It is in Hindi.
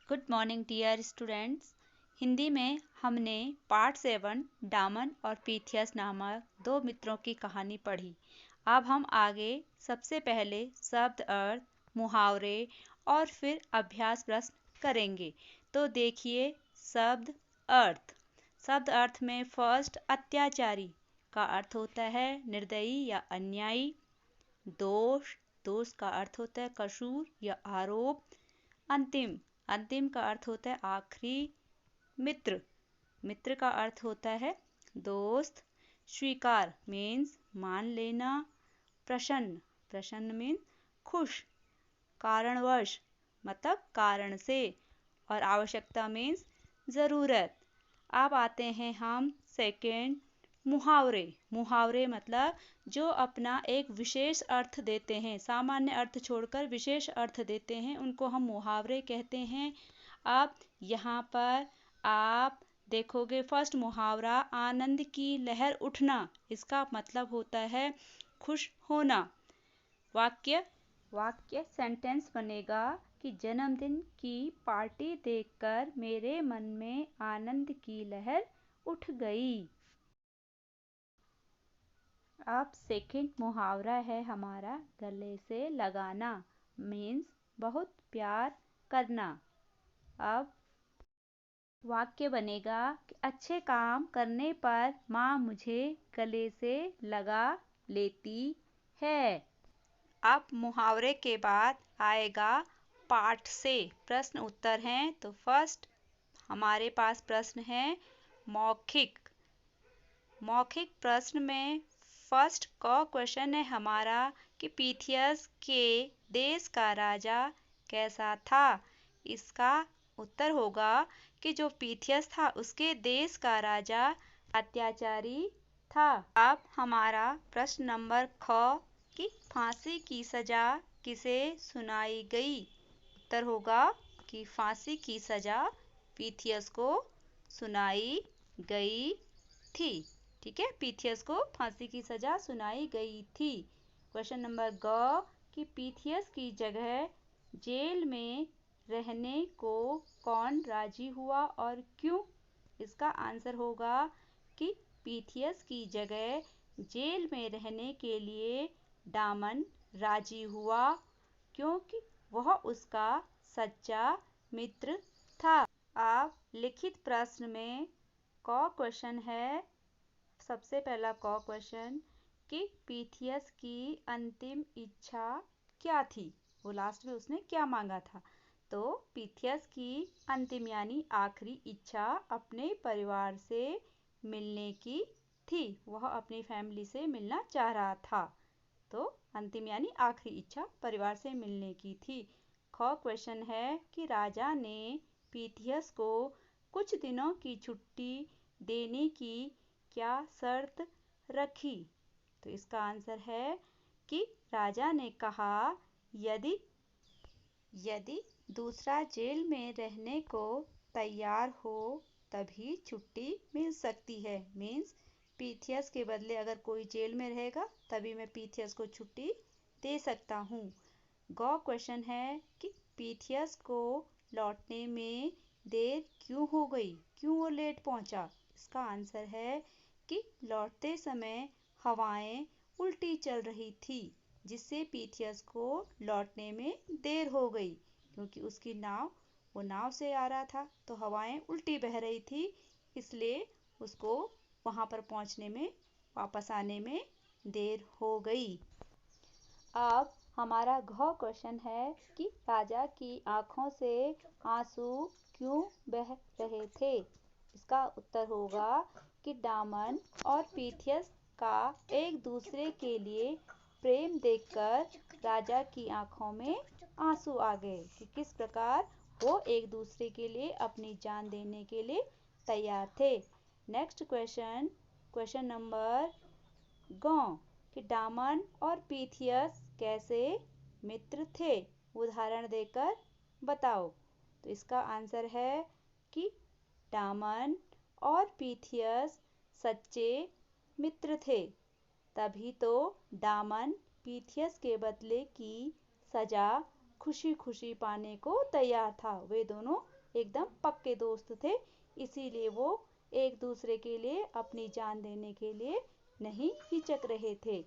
Good morning dear students. Hindi में हमने पार्ट 7 डामन और पीथियस नामक दो मित्रों की कहानी पढ़ी। अब हम आगे सबसे पहले शब्द अर्थ, मुहावरे और फिर अभ्यास प्रश्न करेंगे। तो देखिए शब्द अर्थ। शब्द अर्थ में फर्स्ट अत्याचारी का अर्थ होता है निर्दयी या अन्यायी। दोष, दोष का अर्थ होता है कसूर या आरोप। अंतिम, अंतिम का अर्थ होता है आखिरी। मित्र, मित्र का अर्थ होता है दोस्त। स्वीकार मीन्स मान लेना। प्रसन्न, प्रसन्न मीन्स खुश। कारणवश मतलब कारण से। और आवश्यकता मीन्स ज़रूरत। अब आते हैं हम सेकेंड मुहावरे। मुहावरे मतलब जो अपना एक विशेष अर्थ देते हैं, सामान्य अर्थ छोड़कर विशेष अर्थ देते हैं, उनको हम मुहावरे कहते हैं। अब यहाँ पर आप देखोगे फर्स्ट मुहावरा आनंद की लहर उठना। इसका मतलब होता है खुश होना। वाक्य, वाक्य सेंटेंस बनेगा कि जन्मदिन की पार्टी देखकर मेरे मन में आनंद की लहर उठ गई। अब सेकंड मुहावरा है हमारा गले से लगाना, मीन्स बहुत प्यार करना। अब वाक्य बनेगा कि अच्छे काम करने पर माँ मुझे गले से लगा लेती है। अब मुहावरे के बाद आएगा पाठ से प्रश्न उत्तर हैं। तो फर्स्ट हमारे पास प्रश्न है मौखिक। मौखिक प्रश्न में फर्स्ट का क्वेश्चन है हमारा कि पीथियस के देश का राजा कैसा था। इसका उत्तर होगा कि जो पीथियस था उसके देश का राजा अत्याचारी था। अब हमारा प्रश्न नंबर ख कि फांसी की सजा किसे सुनाई गई। उत्तर होगा कि फांसी की सजा पीथियस को सुनाई गई थी। ठीक है, पीथियस को फांसी की सजा सुनाई गई थी। क्वेश्चन नंबर ग कि पीथियस की जगह जेल में रहने को कौन राजी हुआ और क्यों। इसका आंसर होगा कि पीथियस की जगह जेल में रहने के लिए डामन राजी हुआ क्योंकि वह उसका सच्चा मित्र था। अब लिखित प्रश्न में क क्वेश्चन है, सबसे पहला क क्वेश्चन कि पीथियस की अंतिम इच्छा क्या थी। वो लास्ट में उसने क्या मांगा था। तो पीथियस की अंतिम यानी आखिरी इच्छा अपने परिवार से मिलने की थी। वह अपनी फैमिली से मिलना चाह रहा था। तो अंतिम यानी आखिरी इच्छा परिवार से मिलने की थी। ख क्वेश्चन है कि राजा ने पीथियस को कुछ दिनों की छुट्टी देने की क्या शर्त रखी। तो इसका आंसर है कि राजा ने कहा यदि दूसरा जेल में रहने को तैयार हो तभी छुट्टी मिल सकती है। मीन्स पीथियस के बदले अगर कोई जेल में रहेगा तभी मैं पीथियस को छुट्टी दे सकता हूँ। ग क्वेश्चन है कि पीथियस को लौटने में देर क्यों हो गई, क्यों वो लेट पहुँचा। इसका आंसर है कि लौटते समय हवाएं उल्टी चल रही थी जिससे पीथियस को लौटने में देर हो गई। क्योंकि उसकी नाव, वो नाव से आ रहा था तो हवाएं उल्टी बह रही थी, इसलिए उसको वहां पर पहुंचने में, वापस आने में देर हो गई। अब हमारा घ क्वेश्चन है कि राजा की आंखों से आंसू क्यों बह रहे थे। इसका उत्तर होगा कि डामन और पीथियस का एक दूसरे के लिए प्रेम देखकर राजा की आंखों में आंसू आ गए कि किस प्रकार वो एक दूसरे के लिए अपनी जान देने के लिए तैयार थे। नेक्स्ट क्वेश्चन, क्वेश्चन नंबर ग कि डामन और पीथियस कैसे मित्र थे, उदाहरण देकर बताओ। तो इसका आंसर है कि डामन और पीथियस सच्चे मित्र थे। तभी तो डामन पीथियस के बदले की सजा खुशी खुशी पाने को तैयार था। वे दोनों एकदम पक्के दोस्त थे, इसीलिए वो एक दूसरे के लिए अपनी जान देने के लिए नहीं हिचक रहे थे।